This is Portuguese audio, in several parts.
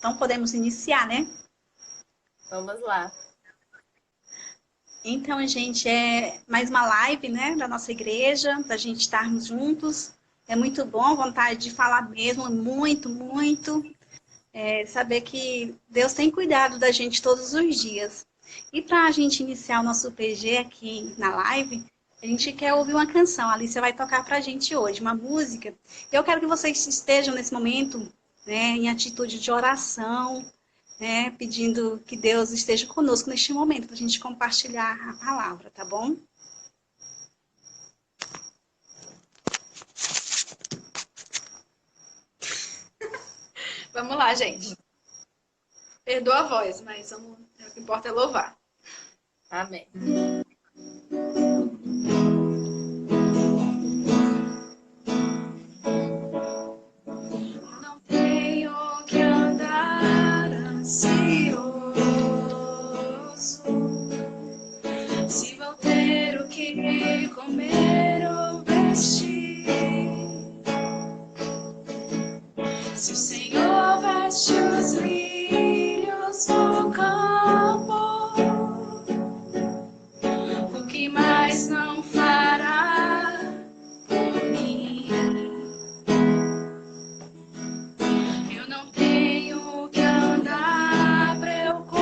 Então, podemos iniciar, né? Vamos lá. Então, gente, é mais uma live, né, da nossa igreja, da gente estarmos juntos. É muito bom, vontade de falar mesmo, muito, muito. Saber que Deus tem cuidado da gente todos os dias. E para a gente iniciar o nosso PG aqui na live, a gente quer ouvir uma canção. A Alicia vai tocar para a gente hoje, uma música. Eu quero que vocês estejam nesse momento, né, em atitude de oração, né, pedindo que Deus esteja conosco neste momento, para a gente compartilhar a palavra, tá bom? Vamos lá, gente. Perdoa a voz, mas o que importa é louvar. Amém. Não tenho que andar ansioso, se vou ter o que comer ou vestir. Se o Senhor veste os lírios do campo, o que mais não fará por mim? Eu não tenho que andar preocupado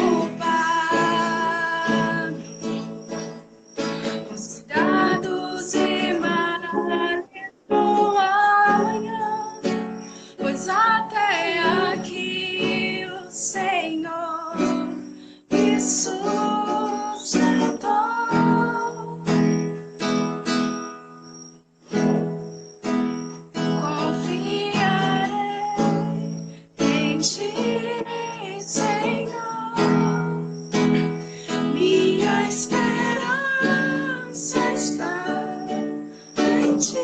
com os cuidados e males do amanhã, pois até aqui o Senhor me sustentou. Confiarei em Ti, Senhor. Minha esperança está em Ti.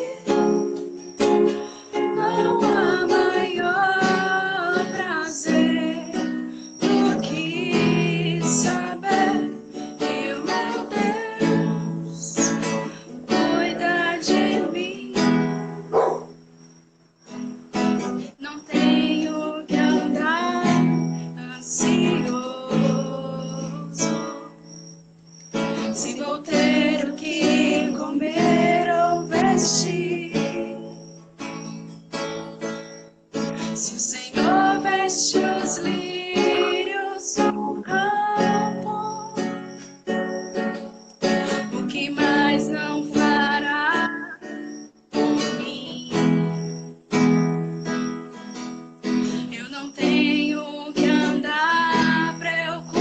Não há maior prazer do que saber que o meu Deus cuida de mim. Não tenho que andar ansioso, se vou ter o que comer ou vestir. Se o Senhor veste os lírios do campo, o que mais não fará por mim? Eu não tenho que andar preocupado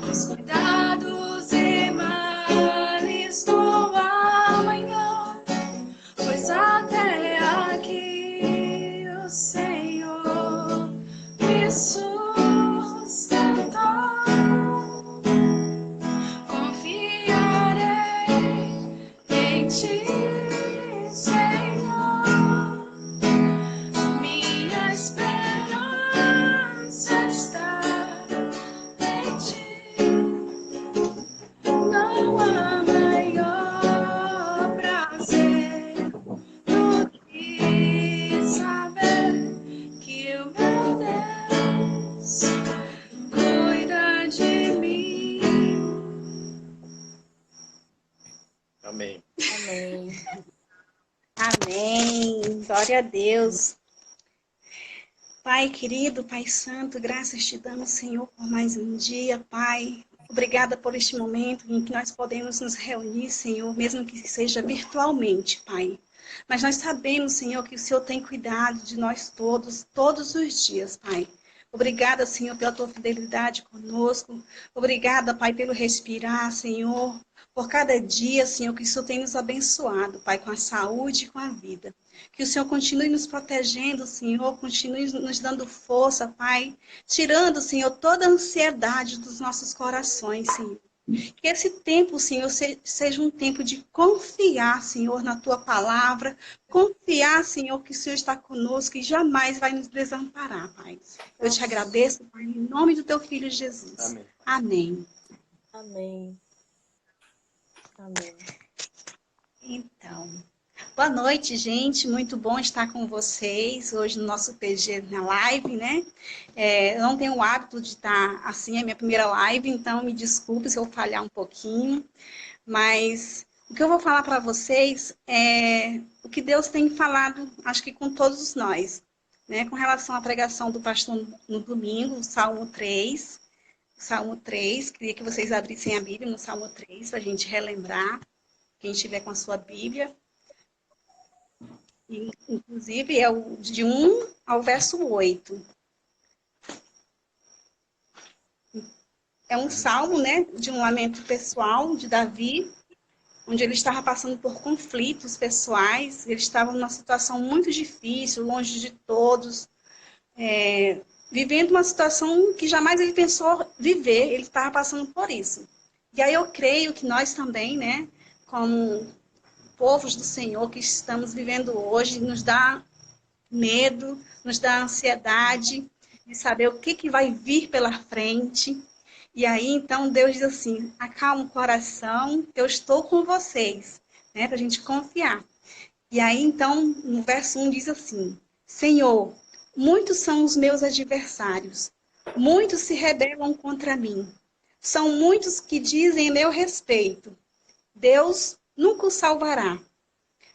com os cuidados e males do amanhã, pois até aqui o Senhor me sustentou. Confiarei em Ti, Senhor. Minha esperança está em Ti. Não há maior prazer do que saber que o meu Deus cuida de mim. Amém. Amém. Amém. Glória a Deus. Pai querido, Pai santo, graças te damos, Senhor, por mais um dia, Pai. Obrigada por este momento em que nós podemos nos reunir, Senhor, mesmo que seja virtualmente, Pai. Mas nós sabemos, Senhor, que o Senhor tem cuidado de nós todos, todos os dias, Pai. Obrigada, Senhor, pela tua fidelidade conosco. Obrigada, Pai, pelo respirar, Senhor. Por cada dia, Senhor, que o Senhor tem nos abençoado, Pai, com a saúde e com a vida. Que o Senhor continue nos protegendo, Senhor, continue nos dando força, Pai. Tirando, Senhor, toda a ansiedade dos nossos corações, Senhor. Que esse tempo, Senhor, seja um tempo de confiar, Senhor, na Tua palavra. Confiar, Senhor, que o Senhor está conosco e jamais vai nos desamparar, Pai. Eu te agradeço, Pai, em nome do Teu Filho Jesus. Amém. Amém. Amém. Amém. Então, Boa noite, gente. Muito bom estar com vocês hoje no nosso PG na live, né? Eu não tenho o hábito de estar assim, é minha primeira live, então me desculpe se eu falhar um pouquinho, mas o que eu vou falar para vocês é o que Deus tem falado, acho que com todos nós, né? Com relação à pregação do pastor no domingo, o Salmo 3. Salmo 3, queria que vocês abrissem a Bíblia no Salmo 3, para a gente relembrar, quem estiver com a sua Bíblia. Inclusive, é o de 1 ao verso 8. É um salmo, né, de um lamento pessoal de Davi, onde ele estava passando por conflitos pessoais, ele estava numa situação muito difícil, longe de todos, vivendo uma situação que jamais ele pensou viver, ele estava passando por isso. E aí eu creio que nós também, né, como povos do Senhor que estamos vivendo hoje, nos dá medo, nos dá ansiedade de saber o que vai vir pela frente. E aí, então, Deus diz assim, acalma o coração, eu estou com vocês, né, para a gente confiar. E aí, então, no verso 1 diz assim, Senhor, muitos são os meus adversários, muitos se rebelam contra mim. São muitos que dizem em meu respeito, Deus nunca o salvará.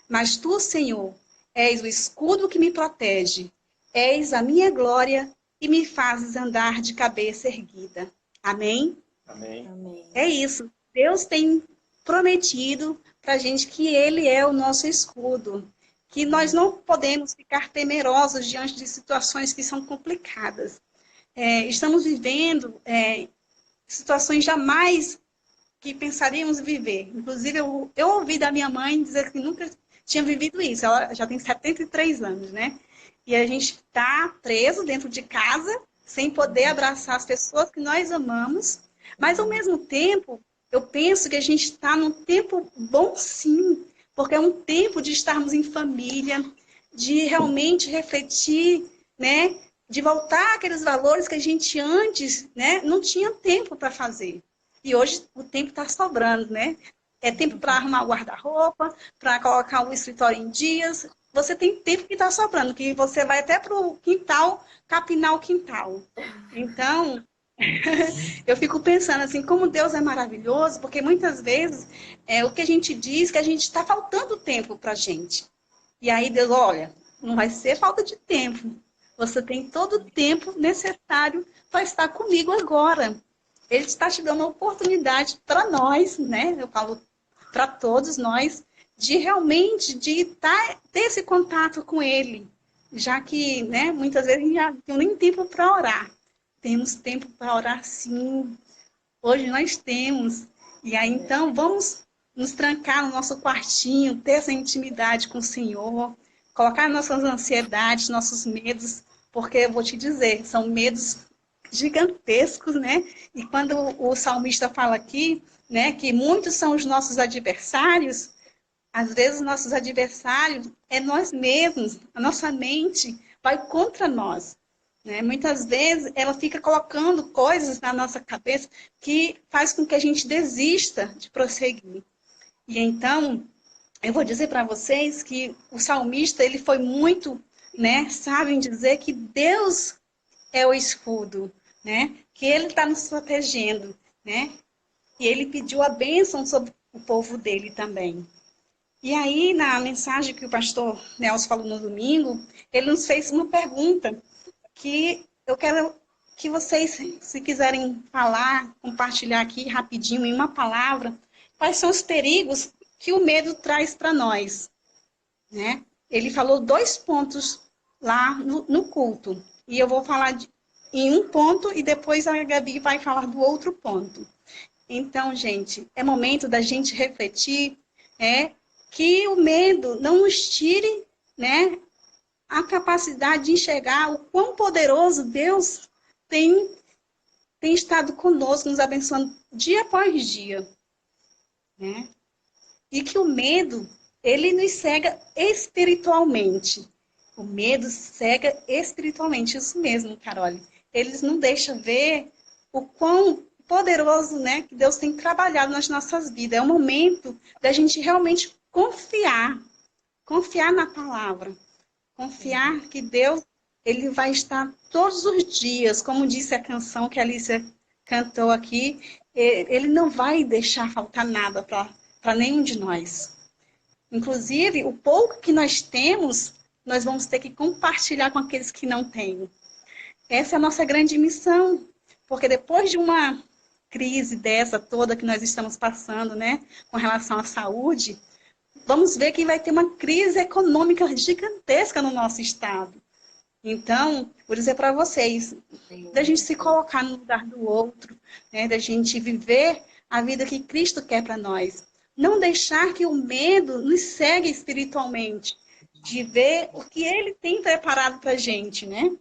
Mas tu, Senhor, és o escudo que me protege, és a minha glória e me fazes andar de cabeça erguida. Amém? Amém. Amém. É isso. Deus tem prometido para a gente que Ele é o nosso escudo, que nós não podemos ficar temerosos diante de situações que são complicadas. Estamos vivendo situações jamais que pensaríamos viver. Inclusive, eu ouvi da minha mãe dizer que nunca tinha vivido isso. Ela já tem 73 anos, né? E a gente está preso dentro de casa, sem poder abraçar as pessoas que nós amamos. Mas, ao mesmo tempo, eu penso que a gente está num tempo bom, sim. Porque é um tempo de estarmos em família, de realmente refletir, né? De voltar àqueles valores que a gente antes, né, não tinha tempo para fazer. E hoje o tempo está sobrando, né? É tempo para arrumar o guarda-roupa, para colocar o escritório em dias. Você tem tempo que está sobrando, que você vai até para o quintal, capinar o quintal. Então, eu fico pensando assim, como Deus é maravilhoso, porque muitas vezes o que a gente diz que a gente está faltando tempo para a gente. E aí Deus, olha, não vai ser falta de tempo. Você tem todo o tempo necessário para estar comigo agora. Ele está te dando a oportunidade para nós, né? Eu falo para todos nós, de realmente ter esse contato com Ele. Já que, né, muitas vezes a gente já não tem nem tempo para orar. Temos tempo para orar, sim. Hoje nós temos. E aí, então, vamos nos trancar no nosso quartinho, ter essa intimidade com o Senhor, colocar nossas ansiedades, nossos medos, porque eu vou te dizer, são medos gigantescos, né? E quando o salmista fala aqui, né, que muitos são os nossos adversários, às vezes nossos adversários é nós mesmos, a nossa mente vai contra nós. Né? Muitas vezes ela fica colocando coisas na nossa cabeça que faz com que a gente desista de prosseguir. E então, eu vou dizer para vocês que o salmista ele foi muito, né, sábio em dizer que Deus é o escudo, né? Que Ele está nos protegendo, né? E Ele pediu a bênção sobre o povo dele também. E aí, na mensagem que o pastor Nelson falou no domingo, ele nos fez uma pergunta que eu quero que vocês, se quiserem falar, compartilhar aqui rapidinho em uma palavra, quais são os perigos que o medo traz para nós, né? Ele falou 2 pontos lá no culto, e eu vou falar em um ponto e depois a Gabi vai falar do outro ponto. Então, gente, é momento da gente refletir, que o medo não nos tire, né, a capacidade de enxergar o quão poderoso Deus tem estado conosco, nos abençoando dia após dia, né? E que o medo, ele nos cega espiritualmente. O medo cega espiritualmente, isso mesmo, Carole. Eles não deixam ver o quão poderoso, né, que Deus tem trabalhado nas nossas vidas. É o momento da gente realmente confiar confiar na palavra, confiar que Deus, ele vai estar todos os dias, como disse a canção que a Alicia cantou aqui, ele não vai deixar faltar nada para nenhum de nós. Inclusive, o pouco que nós temos, nós vamos ter que compartilhar com aqueles que não têm. Essa é a nossa grande missão, porque depois de uma crise dessa toda que nós estamos passando, né, com relação à saúde, vamos ver que vai ter uma crise econômica gigantesca no nosso estado. Então, vou dizer para vocês, da gente se colocar no lugar do outro, né, da gente viver a vida que Cristo quer para nós. Não deixar que o medo nos cegue espiritualmente, de ver o que Ele tem preparado para a gente, né?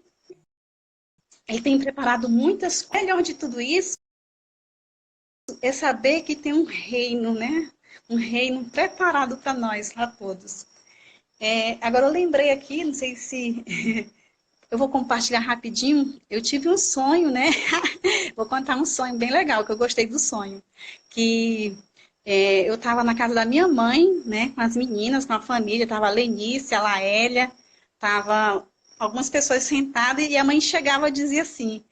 Ele tem preparado muitas coisas. O melhor de tudo isso é saber que tem um reino, né? Um reino preparado para nós, lá todos. Agora eu lembrei aqui, não sei se eu vou compartilhar rapidinho. Eu tive um sonho, né? Vou contar um sonho bem legal, que eu gostei do sonho. Que eu estava na casa da minha mãe, né? Com as meninas, com a família. Estava a Lenice, a Laélia, estava algumas pessoas sentadas e a mãe chegava e dizia assim,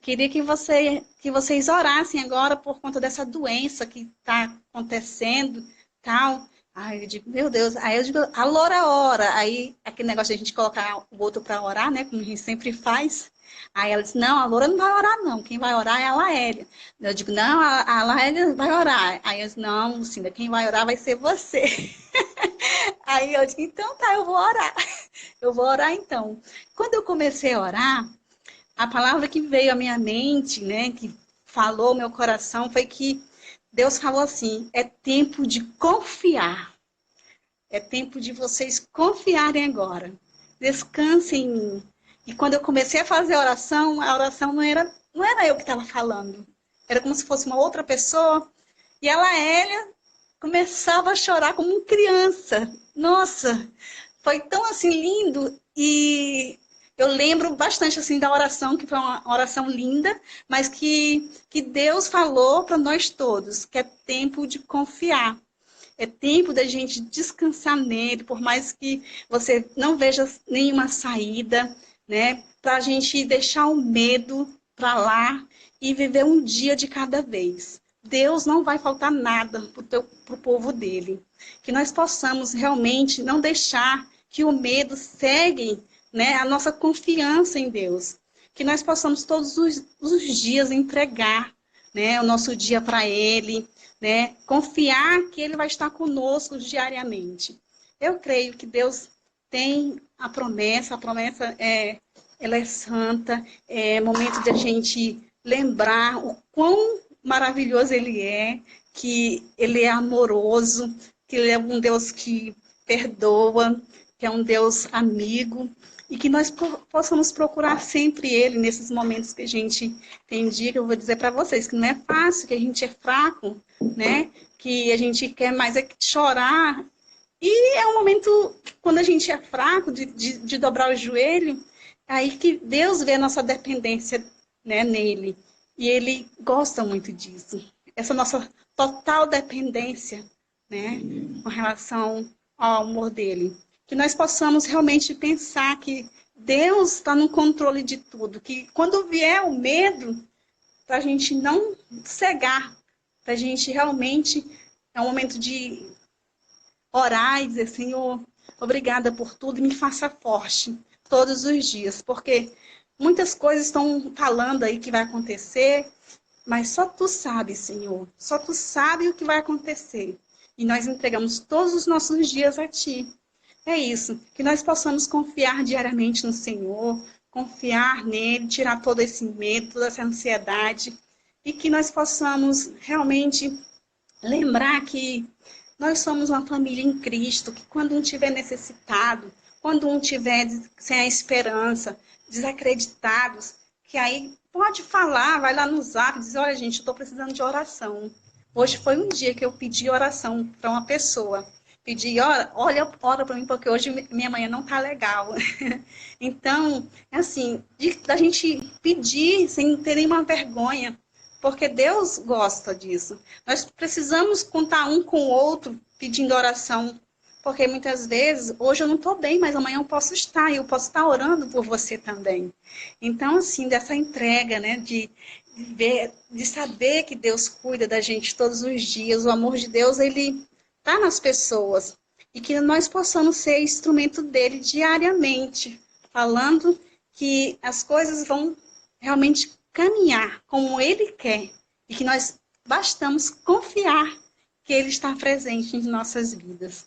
queria que vocês orassem agora por conta dessa doença que está acontecendo, tal. Aí eu digo, meu Deus, aí eu digo, a Loura ora. Aí, aquele negócio de a gente colocar o outro para orar, né, como a gente sempre faz. Aí ela disse, não, a Loura não vai orar, não. Quem vai orar é a Laélia. Eu digo, não, a Laélia vai orar. Aí eu disse, não, Lucinda, quem vai orar vai ser você. Aí eu digo, então tá, eu vou orar. Eu vou orar então. Quando eu comecei a orar, a palavra que veio à minha mente, né, que falou ao meu coração, foi que Deus falou assim, é tempo de confiar. É tempo de vocês confiarem agora. Descansem em mim. E quando eu comecei a fazer a oração não era eu que estava falando. Era como se fosse uma outra pessoa. E a Laélia começava a chorar como uma criança. Nossa, foi tão assim lindo. E eu lembro bastante assim da oração, que foi uma oração linda, mas que Deus falou para nós todos, que é tempo de confiar. É tempo da gente descansar nele, por mais que você não veja nenhuma saída, né? Para a gente deixar o medo para lá e viver um dia de cada vez. Deus não vai faltar nada para o povo dele. Que nós possamos realmente não deixar que o medo cegue, né, a nossa confiança em Deus. Que nós possamos todos os dias entregar, né, o nosso dia para Ele, né, confiar que Ele vai estar conosco diariamente. Eu creio que Deus tem a promessa ela é santa, é momento de a gente lembrar o quão maravilhoso Ele é, que Ele é amoroso, que Ele é um Deus que perdoa, que é um Deus amigo, e que nós possamos procurar sempre Ele nesses momentos que a gente tem dia, que eu vou dizer para vocês, que não é fácil, que a gente é fraco, né? Que a gente quer mais chorar. E é um momento, quando a gente é fraco, de dobrar o joelho, aí que Deus vê a nossa dependência, né, nele. E Ele gosta muito disso. Essa nossa total dependência, né, com relação ao amor dele. Que nós possamos realmente pensar que Deus está no controle de tudo. Que quando vier o medo, para a gente não cegar, para a gente realmente, é um momento de orar e dizer, Senhor, obrigada por tudo e me faça forte todos os dias. Porque muitas coisas estão falando aí que vai acontecer, mas só Tu sabes, Senhor. Só Tu sabes o que vai acontecer. E nós entregamos todos os nossos dias a Ti. É isso, que nós possamos confiar diariamente no Senhor, confiar nele, tirar todo esse medo, toda essa ansiedade, e que nós possamos realmente lembrar que nós somos uma família em Cristo, que quando um estiver necessitado, quando um estiver sem a esperança, desacreditados, que aí pode falar, vai lá no Zap, diz, olha gente, eu estou precisando de oração. Hoje foi um dia que eu pedi oração para uma pessoa. Pedi, ora para mim, porque hoje minha manhã não está legal. Então, assim, da gente pedir sem ter nenhuma vergonha, porque Deus gosta disso. Nós precisamos contar um com o outro pedindo oração, Porque muitas vezes, hoje eu não estou bem, mas amanhã eu posso estar, e eu posso estar orando por você também. Então, assim, dessa entrega, né, de ver, de saber que Deus cuida da gente todos os dias, o amor de Deus, ele está nas pessoas, e que nós possamos ser instrumento dele diariamente, falando que as coisas vão realmente caminhar como ele quer, e que nós bastamos confiar que ele está presente em nossas vidas.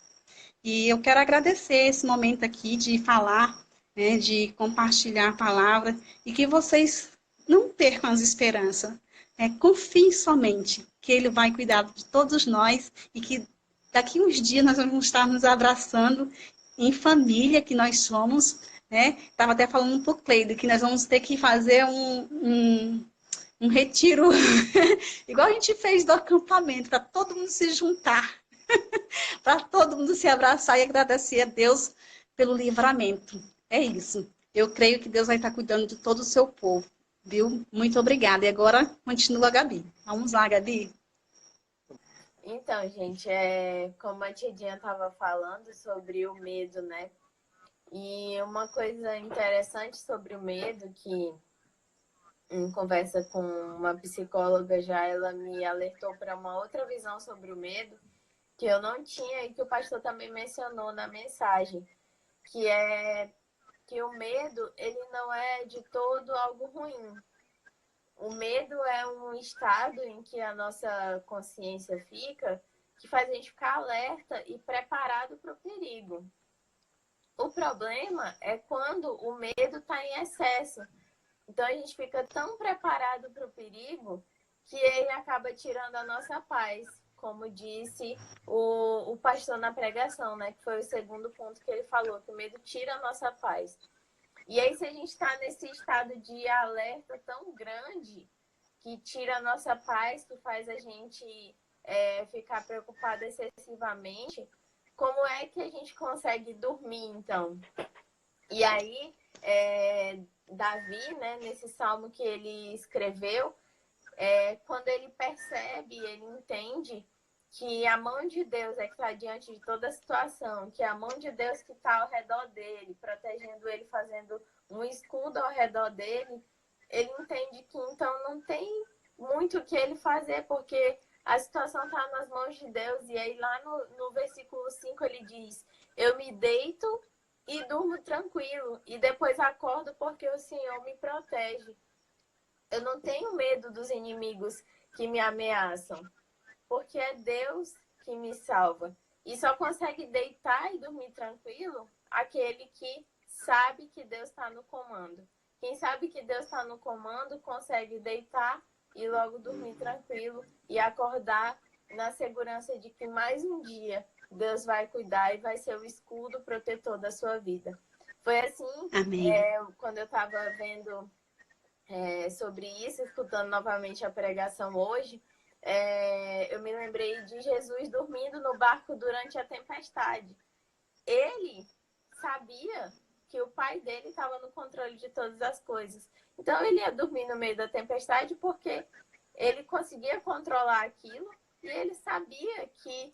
E eu quero agradecer esse momento aqui de falar, né, de compartilhar a palavra, e que vocês não percam as esperanças. Confiem somente que Ele vai cuidar de todos nós e que daqui uns dias nós vamos estar nos abraçando em família que nós somos. Né? Estava até falando para o Cleido que nós vamos ter que fazer um retiro, igual a gente fez do acampamento, para todo mundo se juntar, para todo mundo se abraçar e agradecer a Deus pelo livramento. É isso. Eu creio que Deus vai estar cuidando de todo o seu povo, viu? Muito obrigada. E agora continua a Gabi. Vamos lá, Gabi. Então, gente, como a Tidinha estava falando sobre o medo, né? E uma coisa interessante sobre o medo, que em conversa com uma psicóloga já, ela me alertou para uma outra visão sobre o medo, que eu não tinha e que o pastor também mencionou na mensagem, que é que o medo, ele não é de todo algo ruim. O medo é um estado em que a nossa consciência fica, que faz a gente ficar alerta e preparado para o perigo. O problema é quando o medo está em excesso. Então a gente fica tão preparado para o perigo que ele acaba tirando a nossa paz, como disse o pastor na pregação, né? Que foi o segundo ponto que ele falou, que o medo tira a nossa paz. E aí, se a gente está nesse estado de alerta tão grande, que tira a nossa paz, que faz a gente ficar preocupado excessivamente, como é que a gente consegue dormir, então? E aí, Davi, né, nesse salmo que ele escreveu, quando ele percebe, ele entende que a mão de Deus é que está diante de toda a situação, que é a mão de Deus que está ao redor dele, protegendo ele, fazendo um escudo ao redor dele, ele entende que então não tem muito o que ele fazer, porque a situação está nas mãos de Deus. E aí lá no versículo 5 ele diz, eu me deito e durmo tranquilo, e depois acordo porque o Senhor me protege. Eu não tenho medo dos inimigos que me ameaçam, porque é Deus que me salva. E só consegue deitar e dormir tranquilo aquele que sabe que Deus está no comando. Quem sabe que Deus está no comando consegue deitar e logo dormir tranquilo e acordar na segurança de que mais um dia Deus vai cuidar e vai ser o escudo protetor da sua vida. Foi assim, quando eu estava vendo sobre isso, escutando novamente a pregação hoje, eu me lembrei de Jesus dormindo no barco durante a tempestade. Ele sabia que o pai dele estava no controle de todas as coisas. Então ele ia dormir no meio da tempestade porque ele conseguia controlar aquilo e ele sabia que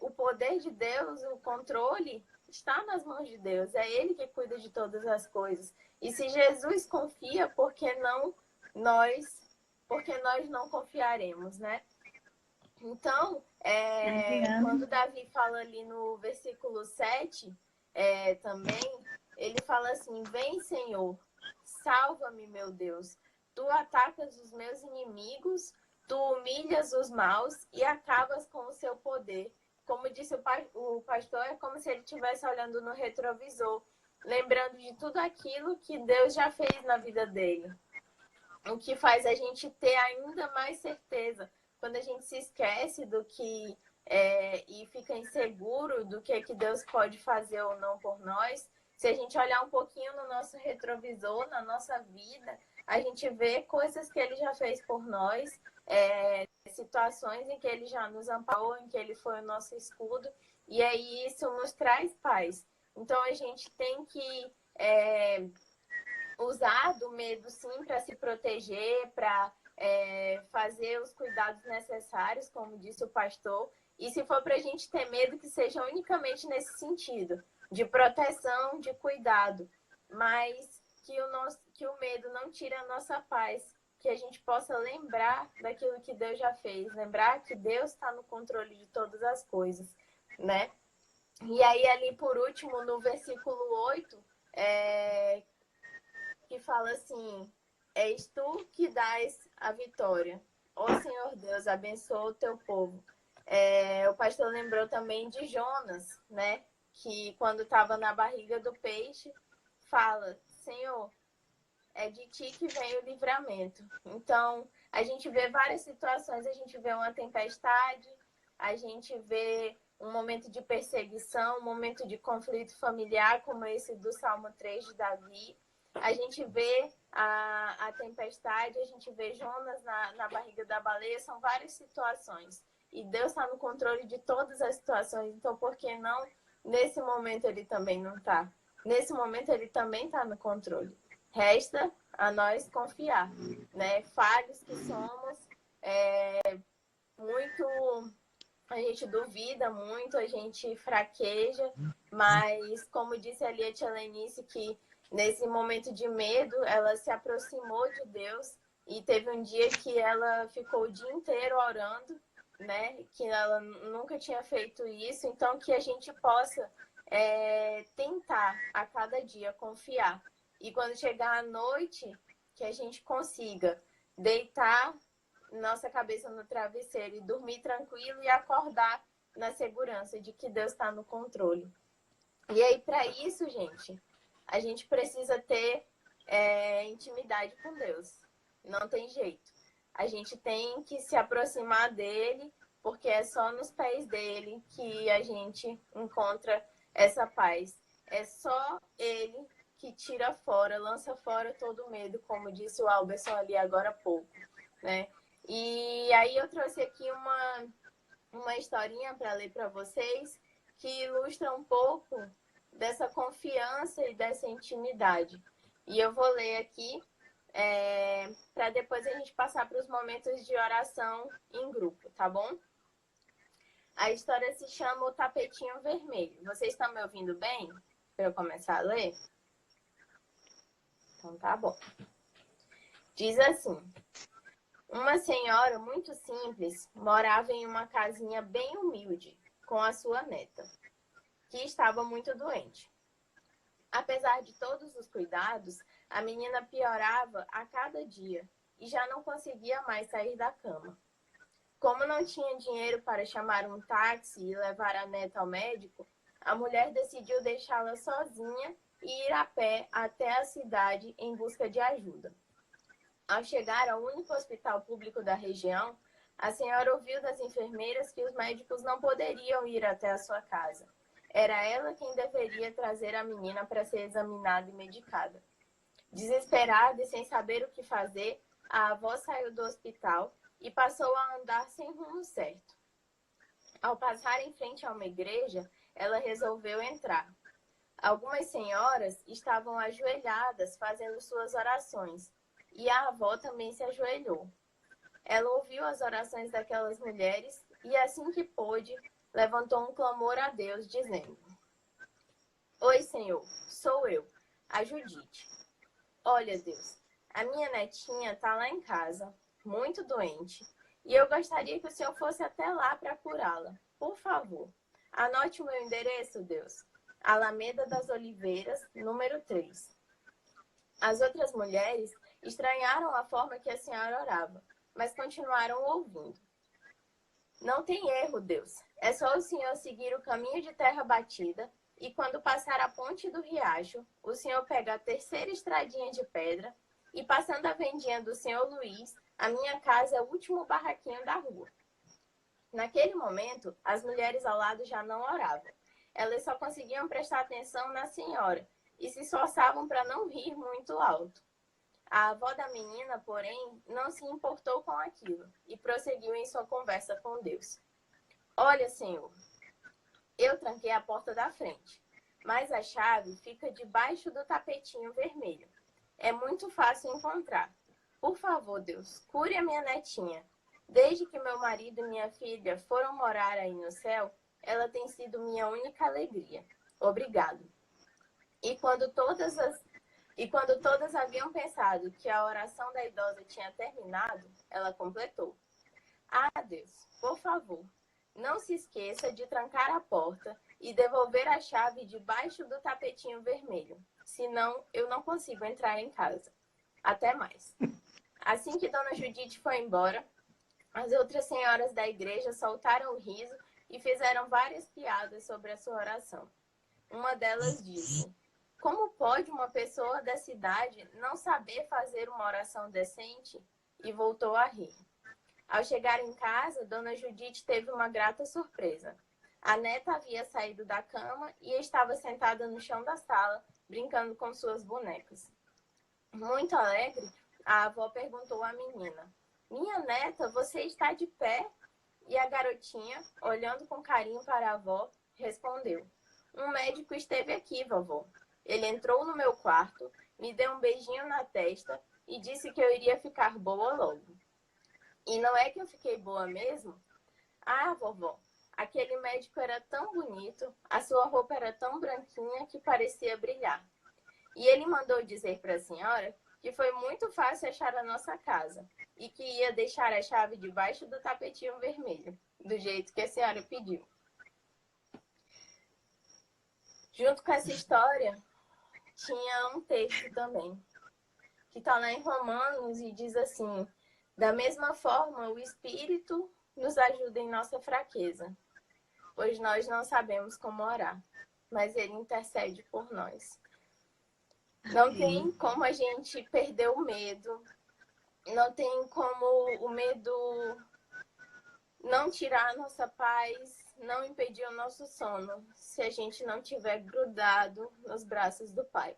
o poder de Deus, o controle, está nas mãos de Deus. É Ele que cuida de todas as coisas. E se Jesus confia, por que não nós? Porque nós não confiaremos, né? Então, quando Davi fala ali no versículo 7, também, ele fala assim, vem, Senhor, salva-me, meu Deus. Tu atacas os meus inimigos, tu humilhas os maus e acabas com o seu poder. Como disse o pastor, é como se ele estivesse olhando no retrovisor, lembrando de tudo aquilo que Deus já fez na vida dele. O que faz a gente ter ainda mais certeza. Quando a gente se esquece do que e fica inseguro do que Deus pode fazer ou não por nós, se a gente olhar um pouquinho no nosso retrovisor, na nossa vida, a gente vê coisas que Ele já fez por nós, situações em que Ele já nos amparou, em que Ele foi o nosso escudo, e aí isso nos traz paz. Então a gente tem que usar do medo, sim, para se proteger, para fazer os cuidados necessários, como disse o pastor, E se for para a gente ter medo, que seja unicamente nesse sentido, de proteção, de cuidado, mas que o medo não tire a nossa paz, que a gente possa lembrar daquilo que Deus já fez, lembrar que Deus está no controle de todas as coisas, né? E aí, ali por último, no versículo 8, que fala assim: és tu que dás a vitória. Ó Senhor Deus, abençoa o teu povo. O pastor lembrou também de Jonas, né? Que quando estava na barriga do peixe, fala: Senhor, é de ti que vem o livramento. Então, a gente vê várias situações, a gente vê uma tempestade, a gente vê um momento de perseguição, um momento de conflito familiar, como esse do Salmo 3 de Davi. A gente vê a tempestade, a gente vê Jonas na barriga da baleia, são várias situações. E Deus está no controle de todas as situações, então por que não, nesse momento ele também não está? Nesse momento ele também está no controle. Resta a nós confiar, né? Falhos que somos, a gente duvida muito, a gente fraqueja, mas como disse ali a tia Lenice, que nesse momento de medo, ela se aproximou de Deus e teve um dia que ela ficou o dia inteiro orando, né? Que ela nunca tinha feito isso, então que a gente possa tentar a cada dia confiar. E quando chegar à noite, que a gente consiga deitar nossa cabeça no travesseiro e dormir tranquilo e acordar na segurança de que Deus está no controle. E aí, para isso, gente, a gente precisa ter intimidade com Deus. Não tem jeito. A gente tem que se aproximar dele, porque é só nos pés dele que a gente encontra essa paz. É só ele que tira fora, lança fora todo medo, como disse o Alberson ali agora há pouco, né? E aí eu trouxe aqui uma historinha para ler para vocês que ilustra um pouco dessa confiança e dessa intimidade. E eu vou ler aqui para depois a gente passar para os momentos de oração em grupo, tá bom? A história se chama O Tapetinho Vermelho. Vocês estão me ouvindo bem? Para eu começar a ler? Então tá bom. Diz assim: uma senhora muito simples morava em uma casinha bem humilde com a sua neta, que estava muito doente. Apesar de todos os cuidados, a menina piorava a cada dia e já não conseguia mais sair da cama. Como não tinha dinheiro para chamar um táxi e levar a neta ao médico, a mulher decidiu deixá-la sozinha e ir a pé até a cidade em busca de ajuda. Ao chegar ao único hospital público da região, a senhora ouviu das enfermeiras que os médicos não poderiam ir até a sua casa. Era ela quem deveria trazer a menina para ser examinada e medicada. Desesperada e sem saber o que fazer, a avó saiu do hospital e passou a andar sem rumo certo. Ao passar em frente a uma igreja, ela resolveu entrar. Algumas senhoras estavam ajoelhadas fazendo suas orações, e a avó também se ajoelhou. Ela ouviu as orações daquelas mulheres e, assim que pôde, levantou um clamor a Deus, dizendo: Oi, Senhor, sou eu, a Judite. Olha, Deus, a minha netinha está lá em casa, muito doente, e eu gostaria que o Senhor fosse até lá para curá-la. Por favor, anote o meu endereço, Deus. Alameda das Oliveiras, número 3. As outras mulheres estranharam a forma que a senhora orava, mas continuaram ouvindo. Não tem erro, Deus. É só o senhor seguir o caminho de terra batida e quando passar a ponte do riacho, o senhor pega a terceira estradinha de pedra e passando a vendinha do senhor Luiz, a minha casa é o último barraquinho da rua. Naquele momento, as mulheres ao lado já não oravam. Elas só conseguiam prestar atenção na senhora e se esforçavam para não rir muito alto. A avó da menina, porém, não se importou com aquilo e prosseguiu em sua conversa com Deus. Olha, Senhor, eu tranquei a porta da frente, mas a chave fica debaixo do tapetinho vermelho. É muito fácil encontrar. Por favor, Deus, cure a minha netinha. Desde que meu marido e minha filha foram morar aí no céu, ela tem sido minha única alegria. Obrigado. E quando todas haviam pensado que a oração da idosa tinha terminado, ela completou: Ah, Deus, por favor, não se esqueça de trancar a porta e devolver a chave debaixo do tapetinho vermelho. Senão, eu não consigo entrar em casa. Até mais. Assim que Dona Judite foi embora, as outras senhoras da igreja soltaram o riso e fizeram várias piadas sobre a sua oração. Uma delas disse: Como pode uma pessoa da cidade não saber fazer uma oração decente? E voltou a rir. Ao chegar em casa, Dona Judite teve uma grata surpresa. A neta havia saído da cama e estava sentada no chão da sala, brincando com suas bonecas. Muito alegre, a avó perguntou à menina: Minha neta, você está de pé? E a garotinha, olhando com carinho para a avó, respondeu: Um médico esteve aqui, vovó. Ele entrou no meu quarto, me deu um beijinho na testa e disse que eu iria ficar boa logo. E não é que eu fiquei boa mesmo? Ah, vovó, aquele médico era tão bonito, a sua roupa era tão branquinha que parecia brilhar. E ele mandou dizer para a senhora que foi muito fácil achar a nossa casa e que ia deixar a chave debaixo do tapetinho vermelho, do jeito que a senhora pediu. Junto com essa história, tinha um texto também, que está lá em Romanos e diz assim: Da mesma forma, o Espírito nos ajuda em nossa fraqueza, pois nós não sabemos como orar, mas Ele intercede por nós. Não tem como a gente perder o medo, não tem como o medo não tirar a nossa paz, não impedir o nosso sono, se a gente não tiver grudado nos braços do Pai.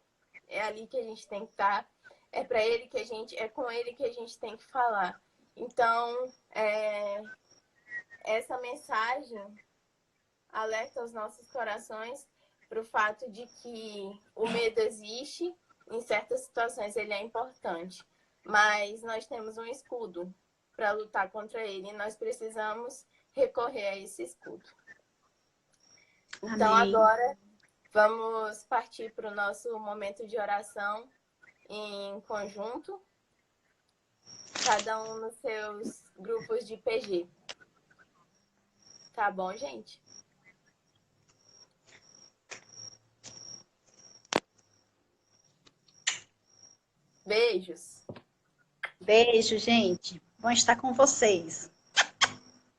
É ali que a gente tem que estar, é com Ele que a gente tem que falar. Então, essa mensagem alerta os nossos corações para o fato de que o medo existe, em certas situações ele é importante, mas nós temos um escudo para lutar contra ele e nós precisamos recorrer a esse escudo. Então, Amém. agora, vamos partir para o nosso momento de oração em conjunto, cada um nos seus grupos de PG. Tá bom, gente? Beijos. Beijo, gente. Bom estar com vocês.